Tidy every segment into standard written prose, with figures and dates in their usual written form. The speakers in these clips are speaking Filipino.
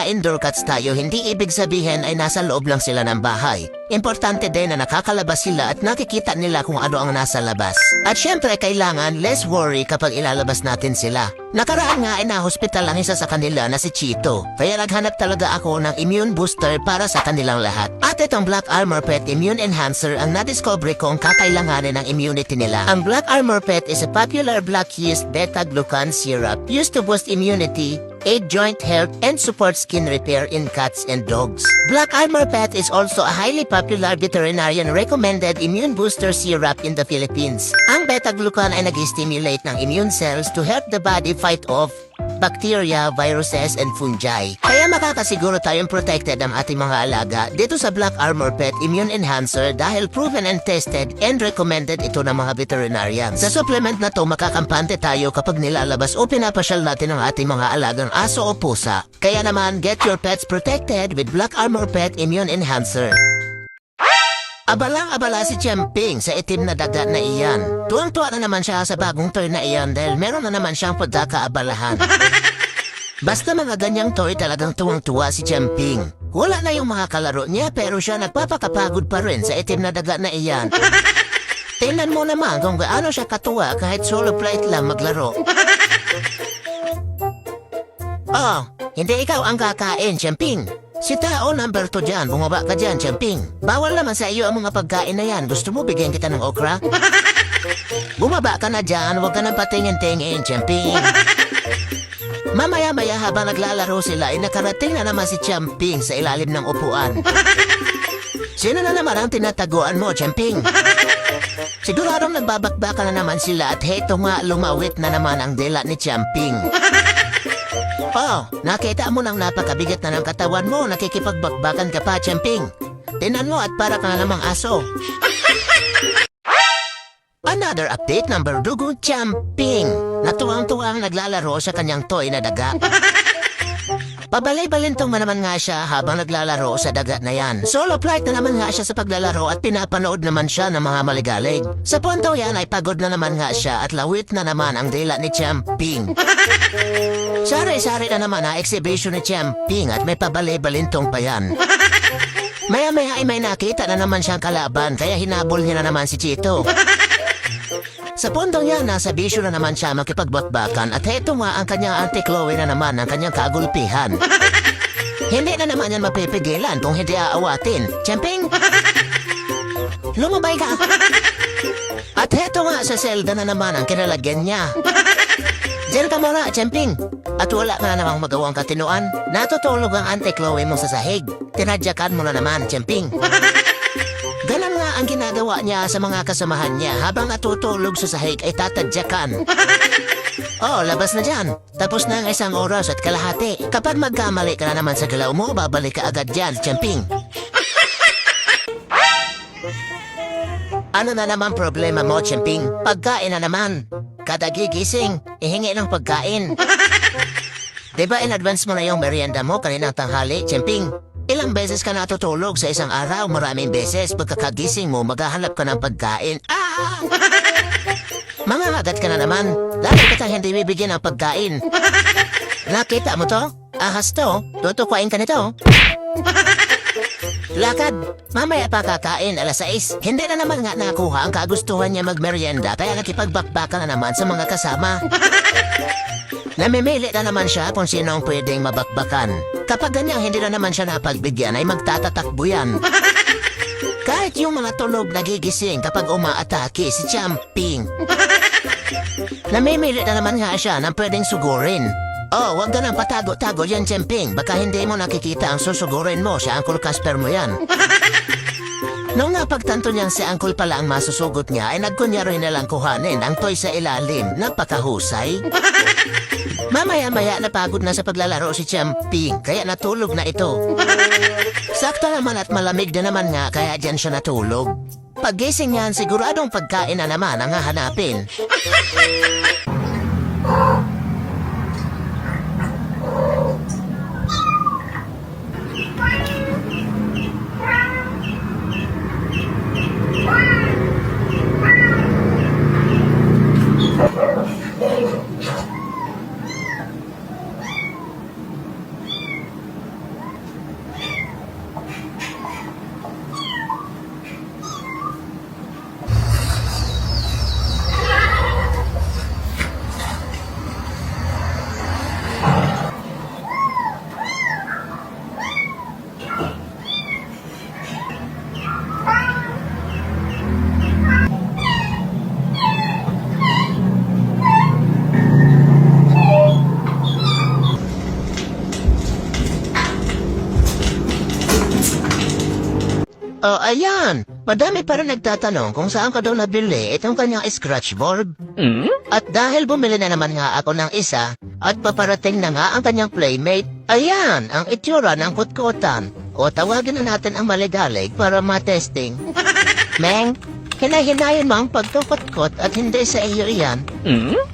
indoor cats tayo, hindi ibig sabihin ay nasa loob lang sila ng bahay. Importante din na nakakalabas sila at nakikita nila kung ano ang nasa labas. At syempre kailangan less worry kapag ilalabas natin sila. Nakaraan nga ay na-hospital ang isa sa kanila na si Chito. Kaya naghanap talaga ako ng immune booster para sa kanilang lahat. At itong Black Armor Pet Immune Enhancer ang nadiscover kong kakailanganin ng immunity nila. Ang Black Armor Pet is a popular black yeast beta-glucan syrup used to boost immunity, aid joint health, and support skin repair in cats and dogs. Black Armor Pet is also a highly popular veterinarian recommended immune booster syrup in the Philippines. Ang beta-glucan ay nag-stimulate ng immune cells to help the body fight off bacteria, viruses, and fungi. Kaya makakasiguro tayong protected ang ating mga alaga dito sa Black Armor Pet Immune Enhancer dahil proven and tested and recommended ito ng mga veterinarians. Sa supplement na to, makakampante tayo kapag nilalabas o pinapasyal natin ang ating mga alagang aso o pusa. Kaya naman, get your pets protected with Black Armor Pet Immune Enhancer. Abalang-abala si Champing sa itim na daga na iyan. Tuwang-tuwa na naman siya sa bagong toy na iyan dahil meron na naman siyang pagkakaabalahan. Basta mga ganyang toy talagang tuwang-tuwa si Champing. Wala na yung mga kalaro niya pero siya nagpapakapagod pa rin sa itim na daga na iyan. Tingnan mo naman kung gaano siya katuwa kahit solo flight lang maglaro. Oh, hindi ikaw ang kakain, Champing. Si tao number 2 dyan, bumaba ka dyan, Champing. Bawal naman sa iyo ang mga pagkain na yan. Gusto mo bigyan kita ng okra? Bumaba ka na dyan, huwag ka nang patingin-tingin, Champing. Mamaya-maya habang naglalaro sila ay nakarating na naman si Champing sa ilalim ng upuan. Sino na naman ang tinataguan mo, Champing? Siguradong nagbabakbaka na naman sila at heto nga lumawit na naman ang dila ni Champing. Oh, nakita mo nang napakabigat na ng katawan mo, nakikipagbakbakan ka pa, Champing. Tinan mo at para ka namang aso. Another update number 2, Champing. Natuwang-tuwang naglalaro sa kanyang toy na daga. Pabalay-balintong naman nga siya habang naglalaro sa daga na yan. Solo flight na naman nga siya sa paglalaro at pinapanood naman siya ng mga maligalig. Sa punto yan ay pagod na naman nga siya at lawit na naman ang dila ni Champing. Sari-sari na naman ang exhibition ni Champing at may pabalay-balintong pa yan. Maya-maya ay may nakita na naman siyang kalaban kaya hinabol niya na naman si Chito. Sa puntong yan, nasa bisyo na naman siya makipagbakbakan at heto nga ang kanyang Auntie Chloe na naman ang kanyang kagulpihan. Hindi na naman yan mapipigilan kung hindi aawatin. Champing! Lumabay ka! At heto nga sa selda na naman ang kinalagyan niya. Diyan ka muna, Champing! At wala nga namang magawang katinuan. Natutulog ang Auntie Chloe mo sa sahig. Tinadyakan mo na naman, Champing. Ganun nga ang ginagawa niya sa mga kasamahan niya habang natutulog sa sahig ay tatadyakan. Oh, labas na dyan. Tapos na ang 1 oras at kalahati. Kapag magkamali ka na naman sa galaw mo, babalik ka agad dyan, Champing. Ano na naman problema mo, Champing? Pagkain na naman. Kada gigising, ihingi ng pagkain. Diba in advance mo na yung merienda mo kaninang tanghali, Champing? Ilang beses ka natutulog sa isang araw, maraming beses. Pagkakagising mo, maghahanap ka ng pagkain. Ah! Mangangagat ka na naman. Lalo kitang hindi bibigyan ng pagkain. Nakita mo to? Ahas to? Tutukwain ka nito? Lakad. Mamaya pa kakain, 6:00. Hindi na naman nga nakuha ang kagustuhan niya magmerienda kaya nakipagbakbaka na naman sa mga kasama. Namimili na naman siya kung sino ang pwedeng mabakbakan. Kapag ganyang hindi na naman siya napagbigyan ay magtatatakbo yan. Kahit yung mga tulog nagigising kapag umaatake si Champing. Namimili na naman nga siya ng pwedeng sugurin. Oh, wag ka nang patago-tago yan, Champing. Baka hindi mo nakikita ang susugurin mo sa Uncle Casper mo yan. Nung napagtanto niyang si Uncle pala ang masusugot niya, ay nagkunyari na lang kuhanin ang toy sa ilalim. Napakahusay. Mamaya-maya napagod na sa paglalaro si Champing, kaya natulog na ito. Sakto naman at malamig na naman nga, kaya dyan siya natulog. Paggising niyan, siguradong pagkain na naman ang hahanapin. Oh, ayan. Madami pa rin nagtatanong kung saan ka daw nabili itong kanyang scratch board. At dahil bumili na naman nga ako ng isa at paparating na nga ang kanyang playmate, ayan ang itsura ng kutkutan. O tawagin na natin ang maligalig para matesting. Meng, hinahinayin mo ang pagkukutkot at hindi sa iyo iyan.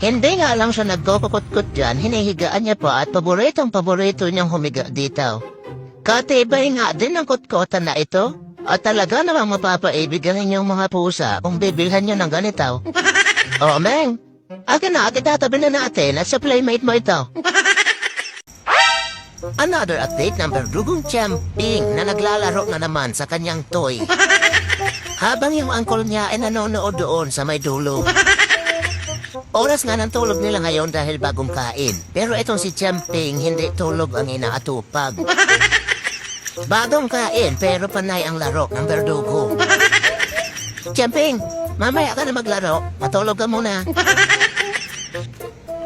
Hindi nga lang siya nagkukutkot dyan, hinihigaan niya pa at paborito niyang humiga dito. Katibay nga din ang kutkutan na ito. At talaga namang mapapaibigan ninyong mga pusa kung bibilhan nyo ng ganito. Oh, Meng, akin na at itatabi na natin at sa playmate mo ito. Another update ng Berdugong Champing na naglalaro na naman sa kanyang toy. Habang yung uncle niya ay nanonood doon sa may dulo. Oras nga ng tulog nila ngayon dahil bagong kain. Pero itong si Champing hindi tulog ang inaatupag. Bagong kain pero panay ang laro ng Berdugo. Champing, mamaya ka na maglaro. Matulog ka muna.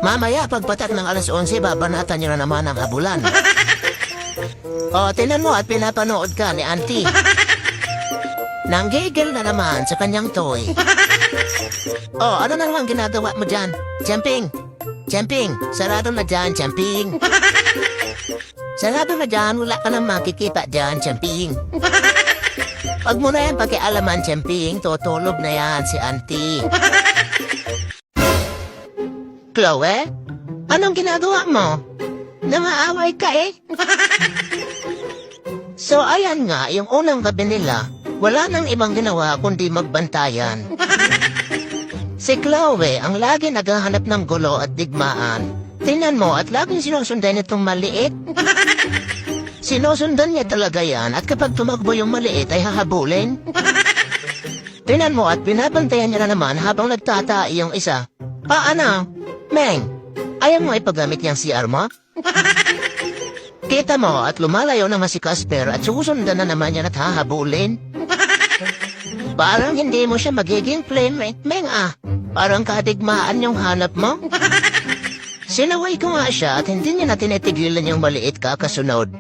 Mamaya pagpatak ng alas 11, babanatan nyo na naman ang habulan. O, tinan mo at pinapanood ka ni Auntie. Nanggigil na naman sa kanyang toy. O, ano na naman ginagawa mo dyan? Champing, Champing, sarado na dyan, Champing. Sarado na dyan, wala ka nang makikita dyan, Champing. Pag mo na yan pakialaman, Champing, tutulog na yan si Auntie. Chloe, anong ginagawa mo? Namaaway ka eh. So ayan nga, yung unang gabi nila, wala nang ibang ginawa kundi magbantayan. Si Chloe ang lagi naghahanap ng gulo at digmaan. Tingnan mo at laging sinusundan itong maliit. Sinusundan niya talaga yan at kapag tumakbo yung maliit ay hahabulin. Tingnan mo at binabantayan niya na naman habang nagtatai yung isa. Ano? Meng, ayaw mo ipagamit niyang CR mo? Kita mo at lumalayo naman si Casper at susundan na naman yan at hahabulin. Parang hindi mo siya magiging playmate, Meng ah. Parang kadigmaan yung hanap mo. Sinaway ko nga siya at hindi niya na tinitigilan yung maliit kakasunod.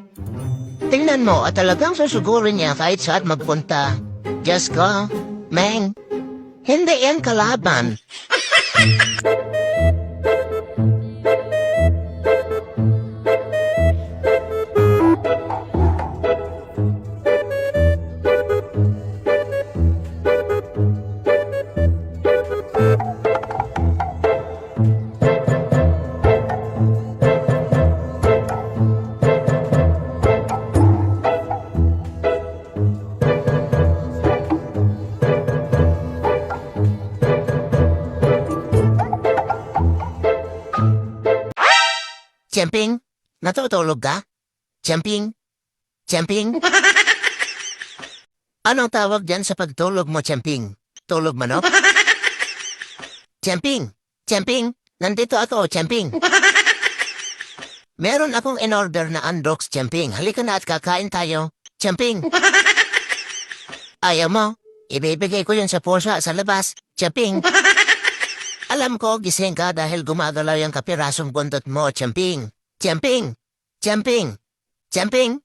Tingnan mo at talagang susugurin niya kahit saan magpunta. Diyos ko, Meng, hindi yan kalaban. Champing, natutulog ka? Champing? Champing? Anong tawag dyan sa pagtulog mo, Champing? Tulog manok? Champing! Champing! Nandito ako, Champing! Meron akong in-order na undox, Champing. Halika na at kakain tayo. Champing! Ayaw mo? Ibibigay ko yun sa pusa sa labas. Champing! Alam ko, gising ka dahil gumagalaw yung kapirasong buntot mo, Champing. Champing! Champing! Champing!